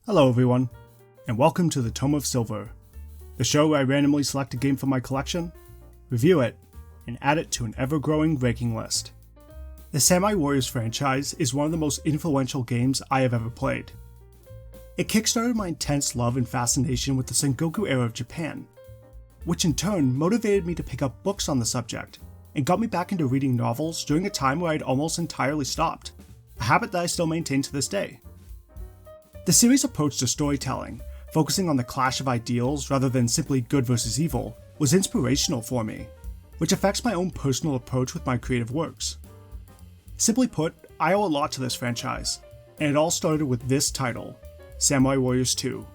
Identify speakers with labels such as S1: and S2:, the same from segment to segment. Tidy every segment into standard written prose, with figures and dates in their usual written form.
S1: Hello everyone, and welcome to the Tome of Silver, the show where I randomly select a game from my collection, review it, and add it to an ever-growing ranking list. The Samurai Warriors franchise is one of the most influential games I have ever played. It kickstarted my intense love and fascination with the Sengoku Era of Japan, which in turn motivated me to pick up books on the subject, and got me back into reading novels during a time where I'd almost entirely stopped, a habit that I still maintain to this day. The series' approach to storytelling, focusing on the clash of ideals rather than simply good versus evil, was inspirational for me, which affects my own personal approach with my creative works. Simply put, I owe a lot to this franchise, and it all started with this title, Samurai Warriors 2.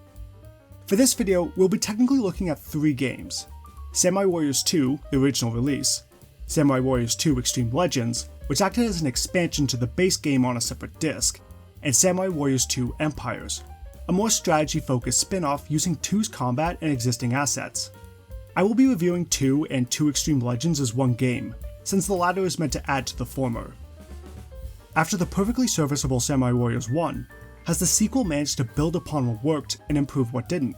S1: For this video, we'll be technically looking at 3 games: Samurai Warriors 2, the original release, Samurai Warriors 2 Xtreme Legends, which acted as an expansion to the base game on a separate disc, and Samurai Warriors 2 Empires, a more strategy-focused spin-off using 2's combat and existing assets. I will be reviewing 2 and 2 Xtreme Legends as one game, since the latter is meant to add to the former. After the perfectly serviceable Samurai Warriors 1, has the sequel managed to build upon what worked and improve what didn't?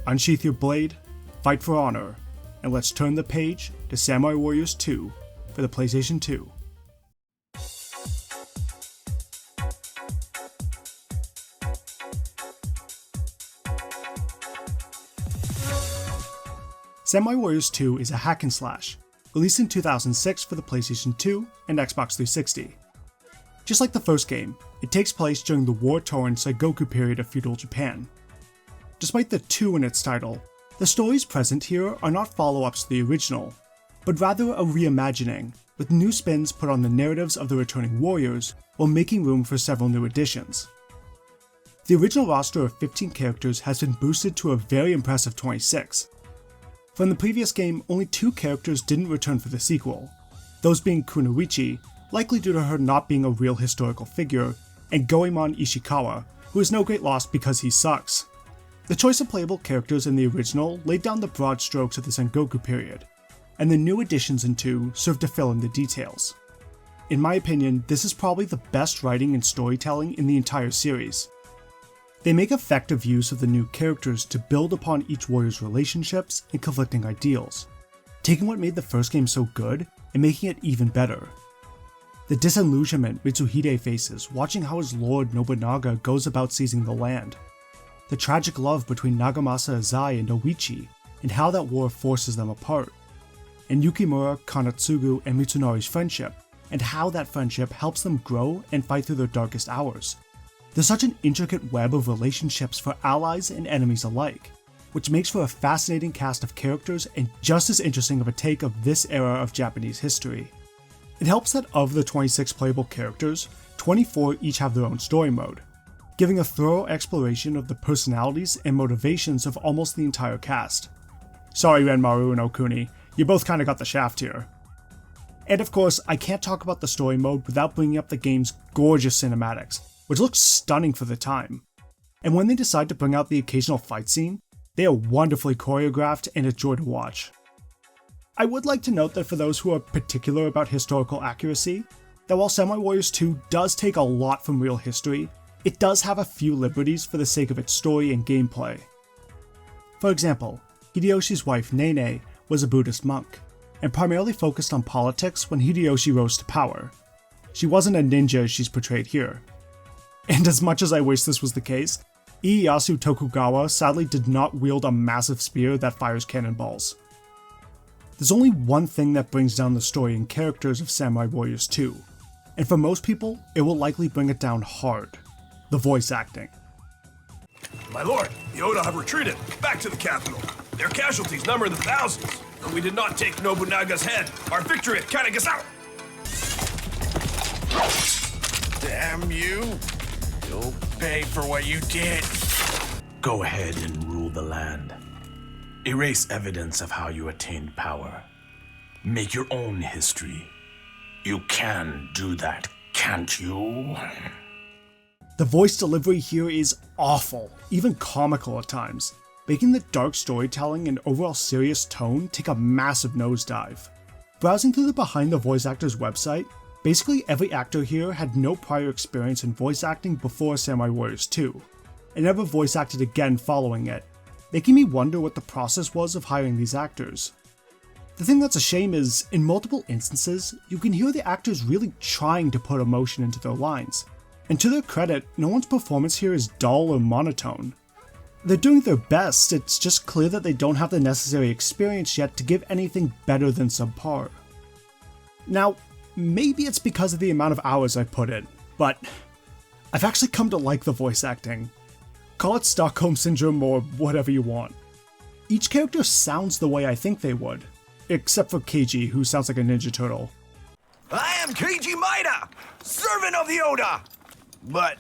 S1: Unsheath your blade, fight for honor, and let's turn the page to Samurai Warriors 2 for the PlayStation 2. Samurai Warriors 2 is a hack and slash, released in 2006 for the PlayStation 2 and Xbox 360. Just like the first game, it takes place during the war-torn Sengoku period of feudal Japan. Despite the 2 in its title, the stories present here are not follow-ups to the original, but rather a reimagining, with new spins put on the narratives of the returning warriors while making room for several new additions. The original roster of 15 characters has been boosted to a very impressive 26. From the previous game, only 2 characters didn't return for the sequel, those being Kunoichi, likely due to her not being a real historical figure, and Goemon Ishikawa, who is no great loss because he sucks. The choice of playable characters in the original laid down the broad strokes of the Sengoku period, and the new additions in 2 served to fill in the details. In my opinion, this is probably the best writing and storytelling in the entire series. They make effective use of the new characters to build upon each warrior's relationships and conflicting ideals, taking what made the first game so good and making it even better. The disillusionment Mitsuhide faces watching how his lord Nobunaga goes about seizing the land, the tragic love between Nagamasa Azai and Oichi and how that war forces them apart, and Yukimura, Kanatsugu, and Mitsunari's friendship and how that friendship helps them grow and fight through their darkest hours. There's such an intricate web of relationships for allies and enemies alike, which makes for a fascinating cast of characters and just as interesting of a take of this era of Japanese history. It helps that of the 26 playable characters, 24 each have their own story mode, giving a thorough exploration of the personalities and motivations of almost the entire cast. Sorry Renmaru and Okuni, you both kinda got the shaft here. And of course, I can't talk about the story mode without bringing up the game's gorgeous cinematics, which looks stunning for the time. And when they decide to bring out the occasional fight scene, they are wonderfully choreographed and a joy to watch. I would like to note that for those who are particular about historical accuracy, that while Samurai Warriors 2 does take a lot from real history, it does have a few liberties for the sake of its story and gameplay. For example, Hideyoshi's wife Nene was a Buddhist monk, and primarily focused on politics when Hideyoshi rose to power. She wasn't a ninja as she's portrayed here. And as much as I wish this was the case, Ieyasu Tokugawa sadly did not wield a massive spear that fires cannonballs. There's only one thing that brings down the story and characters of Samurai Warriors 2, and for most people, it will likely bring it down hard: the voice acting.
S2: My lord, the Oda have retreated, back to the capital. Their casualties number in the thousands, and we did not take Nobunaga's head. Our victory at Kanagasao!
S3: Damn you! You'll pay for what you did.
S4: Go ahead and rule the land. Erase evidence of how you attained power. Make your own history. You can do that, can't you?
S1: The voice delivery here is awful, even comical at times, making the dark storytelling and overall serious tone take a massive nosedive. Browsing through the behind the voice actor's website, basically every actor here had no prior experience in voice acting before Samurai Warriors 2, and never voice acted again following it, making me wonder what the process was of hiring these actors. The thing that's a shame is, in multiple instances, you can hear the actors really trying to put emotion into their lines, and to their credit, no one's performance here is dull or monotone. They're doing their best, it's just clear that they don't have the necessary experience yet to give anything better than subpar. Now, maybe it's because of the amount of hours I put in, but I've actually come to like the voice acting. Call it Stockholm Syndrome or whatever you want. Each character sounds the way I think they would, except for Keiji, who sounds like a Ninja Turtle.
S3: I am Keiji Maida, servant of the Oda! But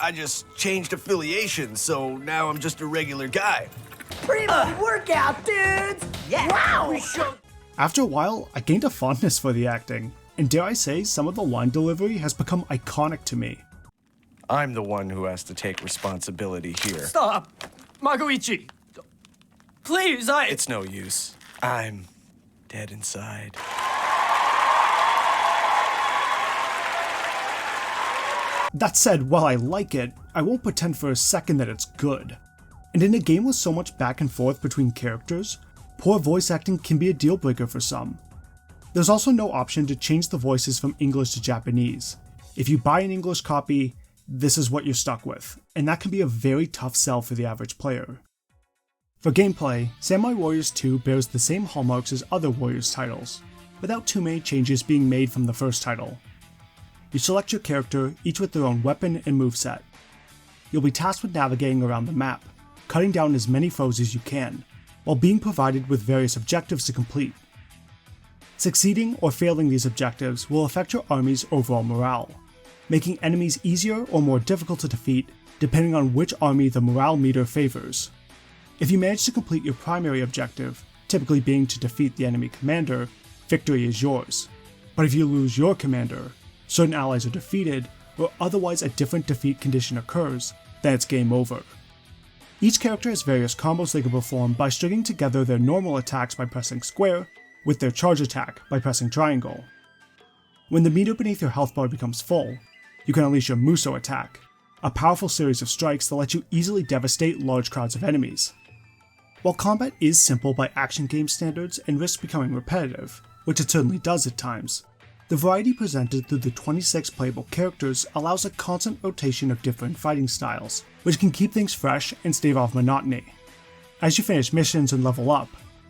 S3: I just changed affiliations, so now I'm just a regular guy.
S5: Pretty much workout, dudes! Yeah! Wow! We showed.
S1: After a while, I gained a fondness for the acting, and dare I say, some of the line delivery has become iconic to me.
S3: I'm the one who has to take responsibility here.
S6: Stop! Magoichi! Please,
S3: It's no use. I'm dead inside.
S1: That said, while I like it, I won't pretend for a second that it's good. And in a game with so much back and forth between characters, poor voice acting can be a deal breaker for some. There's also no option to change the voices from English to Japanese. If you buy an English copy, this is what you're stuck with, and that can be a very tough sell for the average player. For gameplay, Samurai Warriors 2 bears the same hallmarks as other Warriors titles, without too many changes being made from the first title. You select your character, each with their own weapon and moveset. You'll be tasked with navigating around the map, cutting down as many foes as you can, while being provided with various objectives to complete. Succeeding or failing these objectives will affect your army's overall morale, making enemies easier or more difficult to defeat depending on which army the morale meter favors. If you manage to complete your primary objective, typically being to defeat the enemy commander, victory is yours. But if you lose your commander, certain allies are defeated, or otherwise a different defeat condition occurs, then it's game over. Each character has various combos they can perform by stringing together their normal attacks by pressing square, with their charge attack by pressing triangle. When the meter beneath your health bar becomes full, you can unleash your Muso attack, a powerful series of strikes that let you easily devastate large crowds of enemies. While combat is simple by action game standards and risks becoming repetitive, which it certainly does at times, the variety presented through the 26 playable characters allows a constant rotation of different fighting styles, which can keep things fresh and stave off monotony. As you finish missions and level up,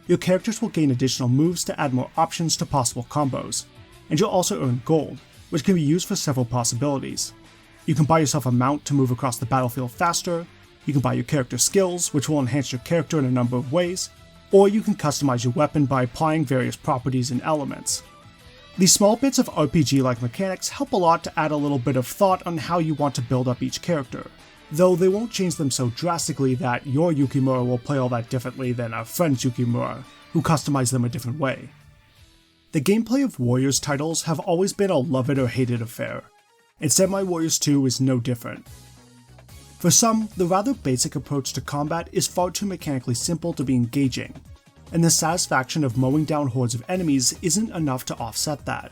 S1: your characters will gain additional moves to add more options to possible combos, and you'll also earn gold, which can be used for several possibilities. You can buy yourself a mount to move across the battlefield faster, you can buy your character skills, which will enhance your character in a number of ways, or you can customize your weapon by applying various properties and elements. These small bits of RPG-like mechanics help a lot to add a little bit of thought on how you want to build up each character, though they won't change them so drastically that your Yukimura will play all that differently than a friend's Yukimura, who customize them a different way. The gameplay of Warriors titles have always been a love it or hate it affair, and Samurai Warriors 2 is no different. For some, the rather basic approach to combat is far too mechanically simple to be engaging, and the satisfaction of mowing down hordes of enemies isn't enough to offset that.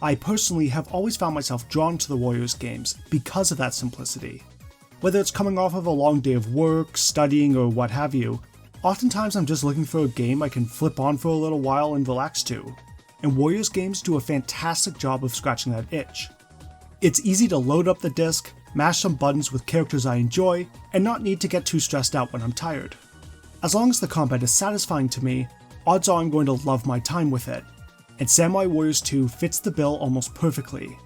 S1: I personally have always found myself drawn to the Warriors games because of that simplicity. Whether it's coming off of a long day of work, studying, or what have you, oftentimes I'm just looking for a game I can flip on for a little while and relax to, and Warriors games do a fantastic job of scratching that itch. It's easy to load up the disc, mash some buttons with characters I enjoy, and not need to get too stressed out when I'm tired. As long as the combat is satisfying to me, odds are I'm going to love my time with it, and Samurai Warriors 2 fits the bill almost perfectly.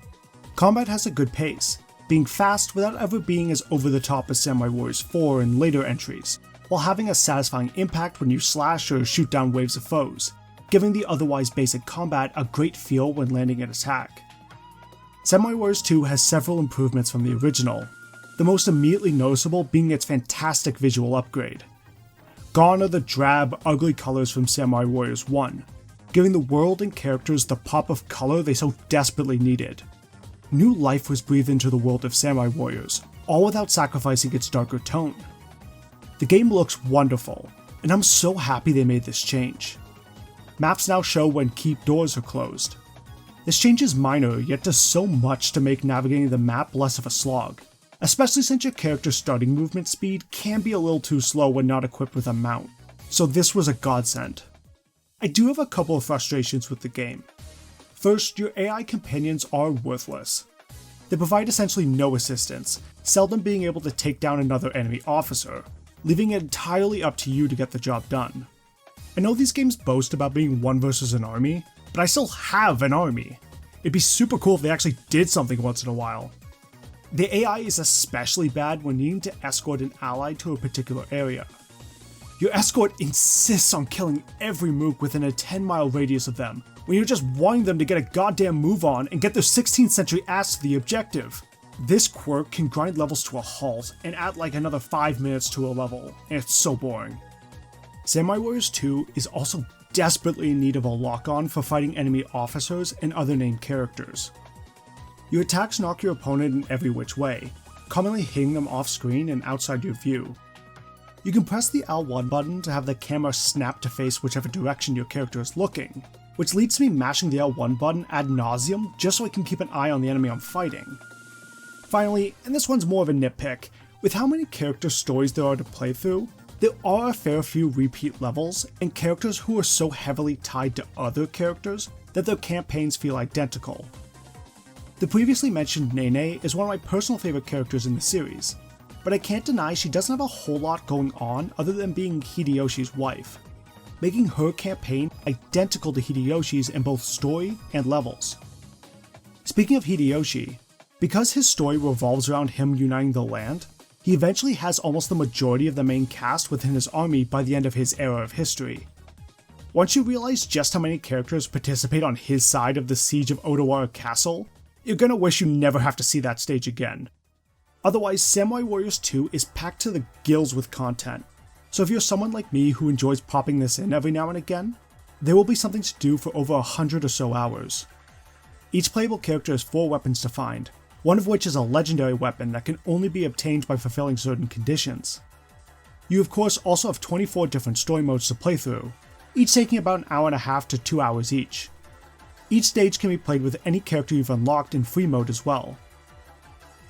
S1: Combat has a good pace, being fast without ever being as over the top as Samurai Warriors 4 and later entries, while having a satisfying impact when you slash or shoot down waves of foes, giving the otherwise basic combat a great feel when landing an attack. Samurai Warriors 2 has several improvements from the original, the most immediately noticeable being its fantastic visual upgrade. Gone are the drab, ugly colors from Samurai Warriors 1, giving the world and characters the pop of color they so desperately needed. New life was breathed into the world of Samurai Warriors, all without sacrificing its darker tone. The game looks wonderful, and I'm so happy they made this change. Maps now show when keep doors are closed. This change is minor, yet does so much to make navigating the map less of a slog, especially since your character's starting movement speed can be a little too slow when not equipped with a mount, so this was a godsend. I do have a couple of frustrations with the game. First, your AI companions are worthless. They provide essentially no assistance, seldom being able to take down another enemy officer, leaving it entirely up to you to get the job done. I know these games boast about being one versus an army, but I still have an army. It'd be super cool if they actually did something once in a while. The AI is especially bad when needing to escort an ally to a particular area. Your escort insists on killing every mook within a 10-mile radius of them, when you're just wanting them to get a goddamn move on and get their 16th century ass to the objective. This quirk can grind levels to a halt and add like another 5 minutes to a level, and it's so boring. Samurai Warriors 2 is also desperately in need of a lock-on for fighting enemy officers and other named characters. Your attacks knock your opponent in every which way, commonly hitting them off screen and outside your view. You can press the L1 button to have the camera snap to face whichever direction your character is looking, which leads to me mashing the L1 button ad nauseum just so I can keep an eye on the enemy I'm fighting. Finally, and this one's more of a nitpick, with how many character stories there are to play through, there are a fair few repeat levels and characters who are so heavily tied to other characters that their campaigns feel identical. The previously mentioned Nene is one of my personal favorite characters in the series, but I can't deny she doesn't have a whole lot going on other than being Hideyoshi's wife, making her campaign identical to Hideyoshi's in both story and levels. Speaking of Hideyoshi, because his story revolves around him uniting the land, he eventually has almost the majority of the main cast within his army by the end of his era of history. Once you realize just how many characters participate on his side of the siege of Odawara Castle, you're gonna wish you never have to see that stage again. Otherwise, Samurai Warriors 2 is packed to the gills with content, so if you're someone like me who enjoys popping this in every now and again, there will be something to do for over 100 or so hours. Each playable character has 4 weapons to find, one of which is a legendary weapon that can only be obtained by fulfilling certain conditions. You of course also have 24 different story modes to play through, each taking about an hour and a half to 2 hours each. Each stage can be played with any character you've unlocked in free mode as well.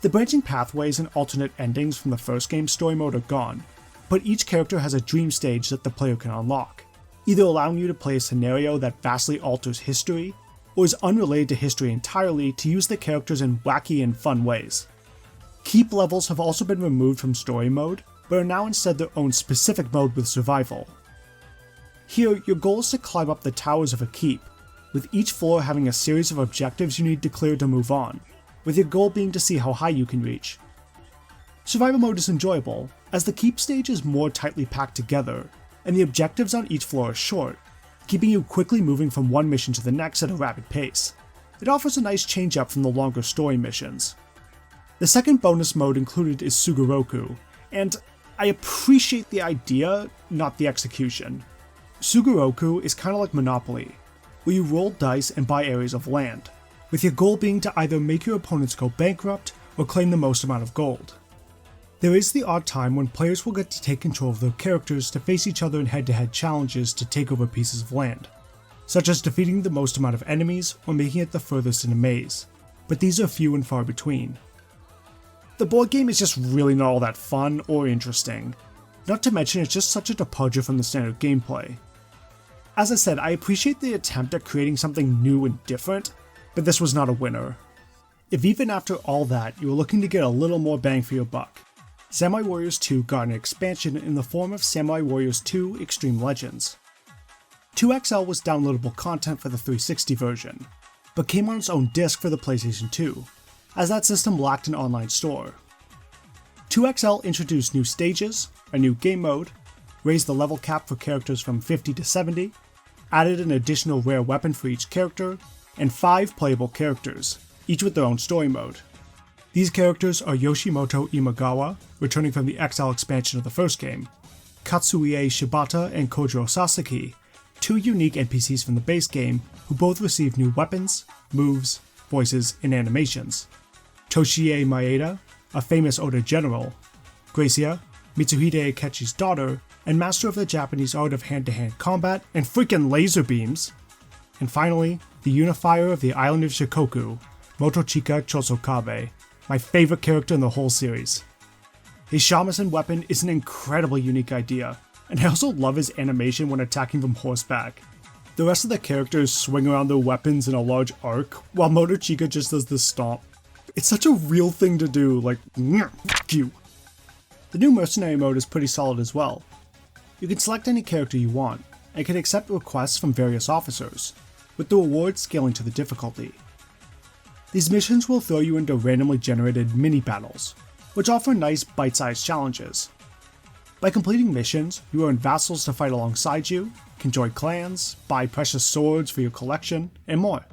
S1: The branching pathways and alternate endings from the first game's story mode are gone, but each character has a dream stage that the player can unlock, either allowing you to play a scenario that vastly alters history, or is unrelated to history entirely to use the characters in wacky and fun ways. Keep levels have also been removed from story mode, but are now instead their own specific mode with survival. Here, your goal is to climb up the towers of a keep, with each floor having a series of objectives you need to clear to move on, with your goal being to see how high you can reach. Survival mode is enjoyable, as the keep stage is more tightly packed together, and the objectives on each floor are short, keeping you quickly moving from one mission to the next at a rapid pace. It offers a nice change up from the longer story missions. The second bonus mode included is Sugoroku, and I appreciate the idea, not the execution. Sugoroku is kinda like Monopoly, where you roll dice and buy areas of land, with your goal being to either make your opponents go bankrupt or claim the most amount of gold. There is the odd time when players will get to take control of their characters to face each other in head-to-head challenges to take over pieces of land, such as defeating the most amount of enemies or making it the furthest in a maze, but these are few and far between. The board game is just really not all that fun or interesting, not to mention it's just such a departure from the standard gameplay. As I said, I appreciate the attempt at creating something new and different, but this was not a winner. If even after all that you were looking to get a little more bang for your buck, Samurai Warriors 2 got an expansion in the form of Samurai Warriors 2 Xtreme Legends. 2XL was downloadable content for the 360 version, but came on its own disc for the PlayStation 2, as that system lacked an online store. 2XL introduced new stages, a new game mode, raised the level cap for characters from 50 to 70, added an additional rare weapon for each character, and 5 playable characters, each with their own story mode. These characters are Yoshimoto Imagawa, returning from the XL expansion of the first game, Katsuie Shibata and Kojiro Sasaki, 2 unique NPCs from the base game who both receive new weapons, moves, voices, and animations, Toshie Maeda, a famous Oda general, Gracia, Mitsuhide Akechi's daughter, and master of the Japanese art of hand-to-hand combat and freaking laser beams, and finally, the unifier of the island of Shikoku, Motochika Chosokabe, my favorite character in the whole series. His shamisen weapon is an incredibly unique idea, and I also love his animation when attacking from horseback. The rest of the characters swing around their weapons in a large arc, while Motochika just does this stomp. It's such a real thing to do, like, you. The new mercenary mode is pretty solid as well. You can select any character you want, and can accept requests from various officers, with the rewards scaling to the difficulty. These missions will throw you into randomly generated mini-battles, which offer nice bite-sized challenges. By completing missions, you earn vassals to fight alongside you, can join clans, buy precious swords for your collection, and more.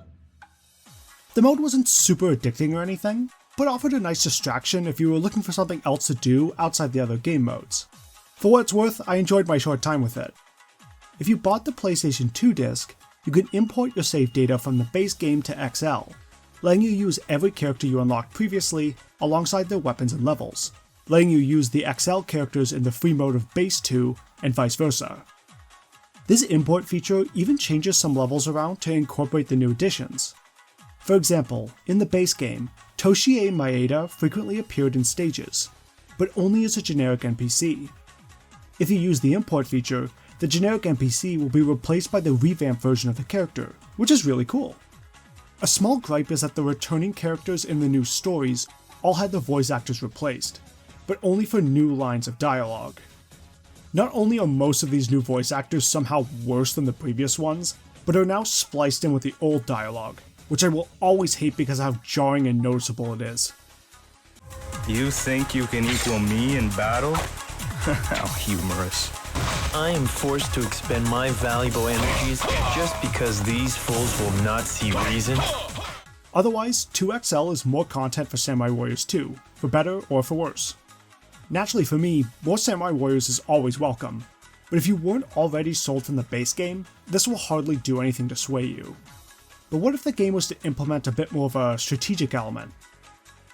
S1: The mode wasn't super addicting or anything, but offered a nice distraction if you were looking for something else to do outside the other game modes. For what it's worth, I enjoyed my short time with it. If you bought the PlayStation 2 disc, you can import your save data from the base game to XL, letting you use every character you unlocked previously alongside their weapons and levels, letting you use the XL characters in the free mode of base 2 and vice versa. This import feature even changes some levels around to incorporate the new additions. For example, in the base game, Toshie Maeda frequently appeared in stages, but only as a generic NPC. If you use the import feature, the generic NPC will be replaced by the revamped version of the character, which is really cool. A small gripe is that the returning characters in the new stories all had the voice actors replaced, but only for new lines of dialogue. Not only are most of these new voice actors somehow worse than the previous ones, but are now spliced in with the old dialogue, which I will always hate because of how jarring and noticeable it is.
S7: You think you can equal me in battle? How humorous.
S8: I am forced to expend my valuable energies just because these fools will not see reason.
S1: Otherwise, 2XL is more content for Samurai Warriors 2, for better or for worse. Naturally for me, more Samurai Warriors is always welcome, but if you weren't already sold from the base game, this will hardly do anything to sway you. But what if the game was to implement a bit more of a strategic element?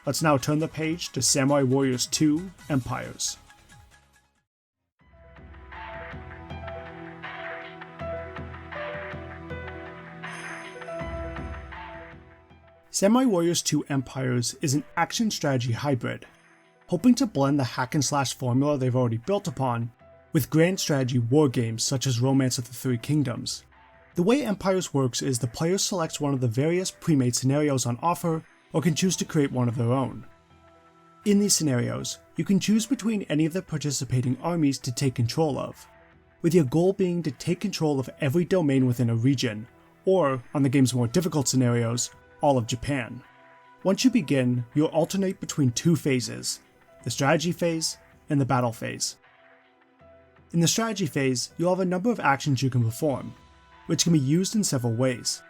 S1: Let's now turn the page to Samurai Warriors 2 Empires. Samurai Warriors 2 Empires is an action strategy hybrid, hoping to blend the hack-and-slash formula they've already built upon with grand strategy war games such as Romance of the Three Kingdoms. The way Empires works is the player selects one of the various pre-made scenarios on offer or can choose to create one of their own. In these scenarios, you can choose between any of the participating armies to take control of, with your goal being to take control of every domain within a region, or, on the game's more difficult scenarios, all of Japan. Once you begin, you'll alternate between two phases, the strategy phase and the battle phase. In the strategy phase, you'll have a number of actions you can perform, which can be used in several ways.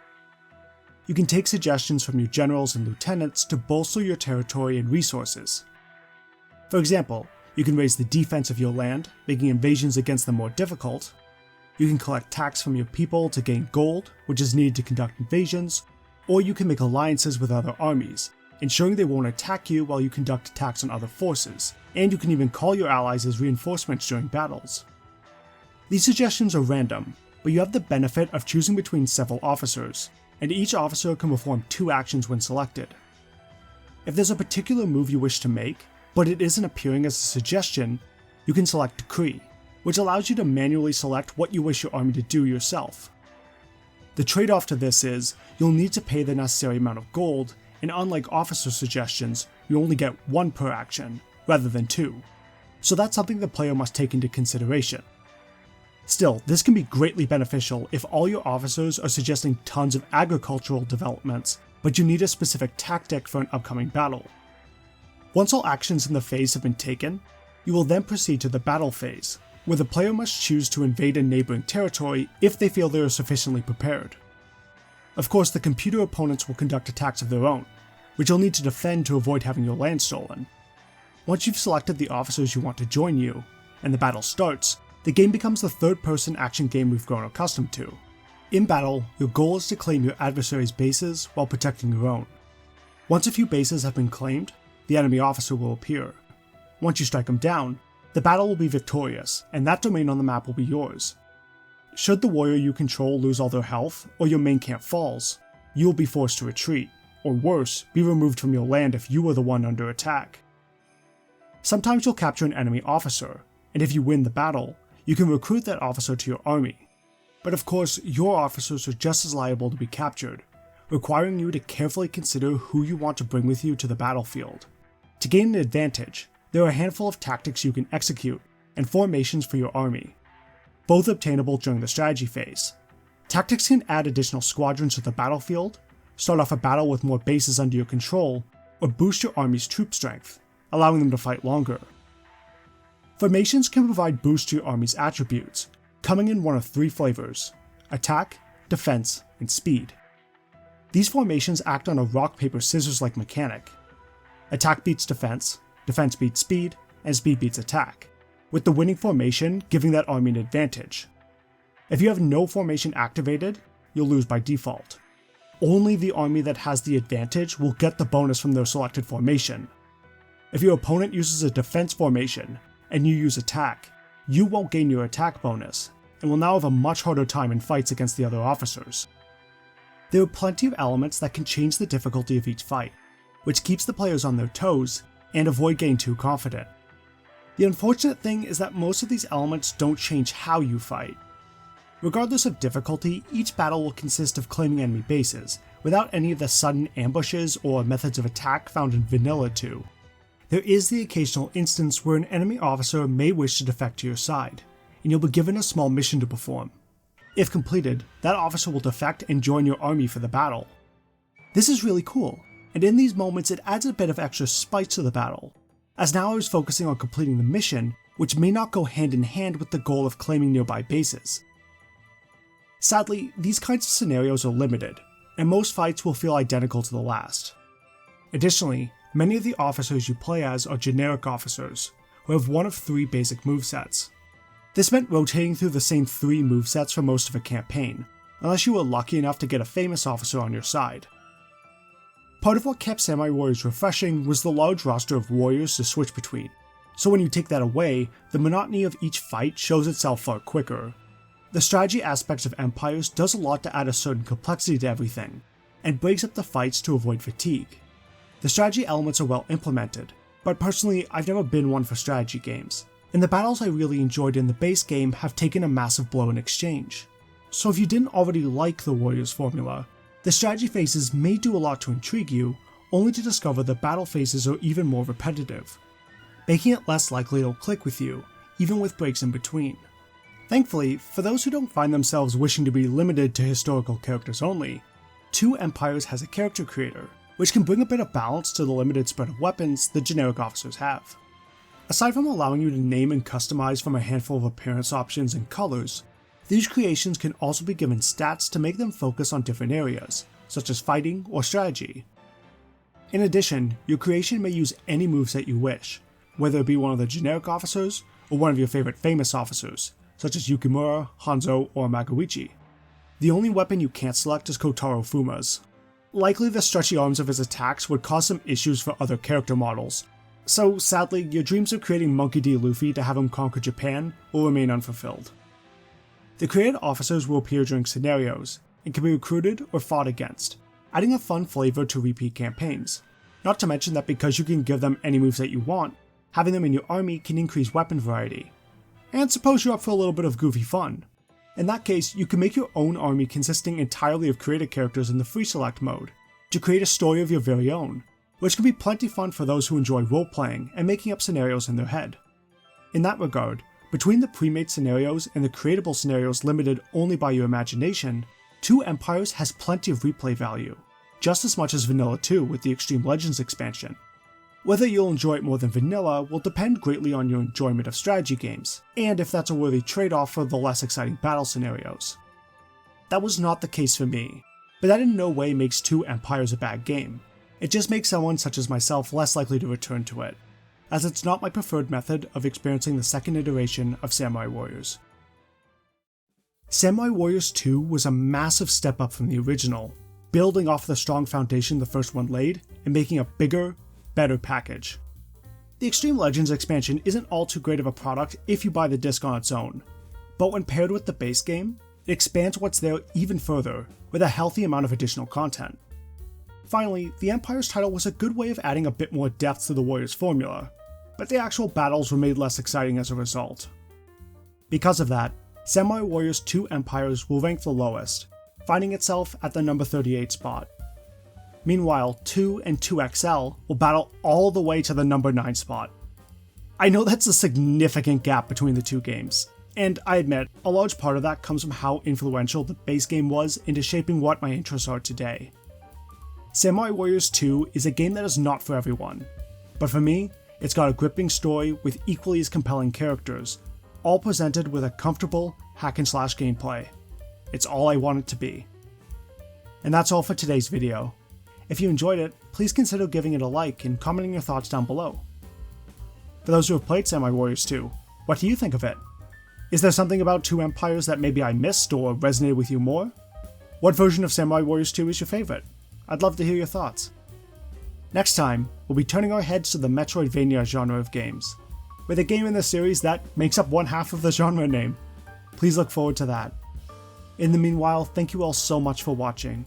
S1: You can take suggestions from your generals and lieutenants to bolster your territory and resources. For example, you can raise the defense of your land, making invasions against them more difficult. You can collect tax from your people to gain gold, which is needed to conduct invasions, or you can make alliances with other armies, ensuring they won't attack you while you conduct attacks on other forces, and you can even call your allies as reinforcements during battles. These suggestions are random, but you have the benefit of choosing between several officers, and each officer can perform 2 actions when selected. If there's a particular move you wish to make, but it isn't appearing as a suggestion, you can select Decree, which allows you to manually select what you wish your army to do yourself. The trade-off to this is, you'll need to pay the necessary amount of gold, and unlike officer suggestions, you only get 1 per action, rather than 2, so that's something the player must take into consideration. Still, this can be greatly beneficial if all your officers are suggesting tons of agricultural developments, but you need a specific tactic for an upcoming battle. Once all actions in the phase have been taken, you will then proceed to the battle phase, where the player must choose to invade a neighboring territory if they feel they are sufficiently prepared. Of course, the computer opponents will conduct attacks of their own, which you'll need to defend to avoid having your land stolen. Once you've selected the officers you want to join you, and the battle starts, the game becomes the third-person action game we've grown accustomed to. In battle, your goal is to claim your adversary's bases while protecting your own. Once a few bases have been claimed, the enemy officer will appear. Once you strike him down, the battle will be victorious, and that domain on the map will be yours. Should the warrior you control lose all their health, or your main camp falls, you will be forced to retreat, or worse, be removed from your land if you are the one under attack. Sometimes you'll capture an enemy officer, and if you win the battle, you can recruit that officer to your army. But of course, your officers are just as liable to be captured, requiring you to carefully consider who you want to bring with you to the battlefield. To gain an advantage, there are a handful of tactics you can execute and formations for your army, both obtainable during the strategy phase. Tactics can add additional squadrons to the battlefield, start off a battle with more bases under your control, or boost your army's troop strength, allowing them to fight longer. Formations can provide boosts to your army's attributes, coming in one of 3 flavors: attack, defense, and speed. These formations act on a rock-paper-scissors-like mechanic. Attack beats defense beats speed, and speed beats attack, with the winning formation giving that army an advantage. If you have no formation activated, you'll lose by default. Only the army that has the advantage will get the bonus from their selected formation. If your opponent uses a defense formation, and you use attack, you won't gain your attack bonus, and will now have a much harder time in fights against the other officers. There are plenty of elements that can change the difficulty of each fight, which keeps the players on their toes and avoid getting too confident. The unfortunate thing is that most of these elements don't change how you fight. Regardless of difficulty, each battle will consist of claiming enemy bases, without any of the sudden ambushes or methods of attack found in Vanilla 2. There is the occasional instance where an enemy officer may wish to defect to your side, and you'll be given a small mission to perform. If completed, that officer will defect and join your army for the battle. This is really cool, and in these moments it adds a bit of extra spice to the battle, as now I was focusing on completing the mission, which may not go hand in hand with the goal of claiming nearby bases. Sadly, these kinds of scenarios are limited, and most fights will feel identical to the last. Additionally, many of the officers you play as are generic officers, who have one of 3 basic movesets. This meant rotating through the same 3 movesets for most of a campaign, unless you were lucky enough to get a famous officer on your side. Part of what kept Samurai Warriors refreshing was the large roster of warriors to switch between, so when you take that away, the monotony of each fight shows itself far quicker. The strategy aspects of Empires does a lot to add a certain complexity to everything, and breaks up the fights to avoid fatigue. The strategy elements are well implemented, but personally I've never been one for strategy games, and the battles I really enjoyed in the base game have taken a massive blow in exchange. So if you didn't already like the Warriors formula, the strategy phases may do a lot to intrigue you, only to discover the battle phases are even more repetitive, making it less likely it'll click with you, even with breaks in between. Thankfully, for those who don't find themselves wishing to be limited to historical characters only, 2 Empires has a character creator, which can bring a bit of balance to the limited spread of weapons the generic officers have. Aside from allowing you to name and customize from a handful of appearance options and colors, these creations can also be given stats to make them focus on different areas, such as fighting or strategy. In addition, your creation may use any moveset you wish, whether it be one of the generic officers or one of your favorite famous officers, such as Yukimura, Hanzo, or Magoichi. The only weapon you can't select is Kotaro Fuma's. Likely the stretchy arms of his attacks would cause some issues for other character models, so sadly your dreams of creating Monkey D. Luffy to have him conquer Japan will remain unfulfilled. The created officers will appear during scenarios, and can be recruited or fought against, adding a fun flavor to repeat campaigns. Not to mention that because you can give them any moves that you want, having them in your army can increase weapon variety. And suppose you're up for a little bit of goofy fun. In that case, you can make your own army consisting entirely of created characters in the free select mode, to create a story of your very own, which can be plenty fun for those who enjoy role-playing and making up scenarios in their head. In that regard, between the pre-made scenarios and the creatable scenarios limited only by your imagination, 2 Empires has plenty of replay value, just as much as Vanilla 2 with the Xtreme Legends expansion. Whether you'll enjoy it more than Vanilla will depend greatly on your enjoyment of strategy games, and if that's a worthy trade-off for the less exciting battle scenarios. That was not the case for me, but that in no way makes 2 Empires a bad game. It just makes someone such as myself less likely to return to it, as it's not my preferred method of experiencing the second iteration of Samurai Warriors. Samurai Warriors 2 was a massive step up from the original, building off the strong foundation the first one laid and making a bigger, better package. The Xtreme Legends expansion isn't all too great of a product if you buy the disc on its own, but when paired with the base game, it expands what's there even further with a healthy amount of additional content. Finally, the Empire's title was a good way of adding a bit more depth to the Warriors formula, but the actual battles were made less exciting as a result. Because of that, Samurai Warriors 2 Empires will rank the lowest, finding itself at the number 38 spot. Meanwhile, 2 and 2XL will battle all the way to the number 9 spot. I know that's a significant gap between the two games, and I admit, a large part of that comes from how influential the base game was into shaping what my interests are today. Samurai Warriors 2 is a game that is not for everyone, but for me, it's got a gripping story with equally as compelling characters, all presented with a comfortable hack-and-slash gameplay. It's all I want it to be. And that's all for today's video. If you enjoyed it, please consider giving it a like and commenting your thoughts down below. For those who have played Samurai Warriors 2, what do you think of it? Is there something about 2 Empires that maybe I missed or resonated with you more? What version of Samurai Warriors 2 is your favorite? I'd love to hear your thoughts. Next time, we'll be turning our heads to the Metroidvania genre of games, with a game in the series that makes up one half of the genre name. Please look forward to that. In the meanwhile, thank you all so much for watching.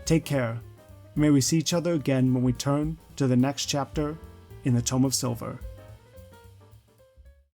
S1: Take care, and may we see each other again when we turn to the next chapter in the Tome of Silver.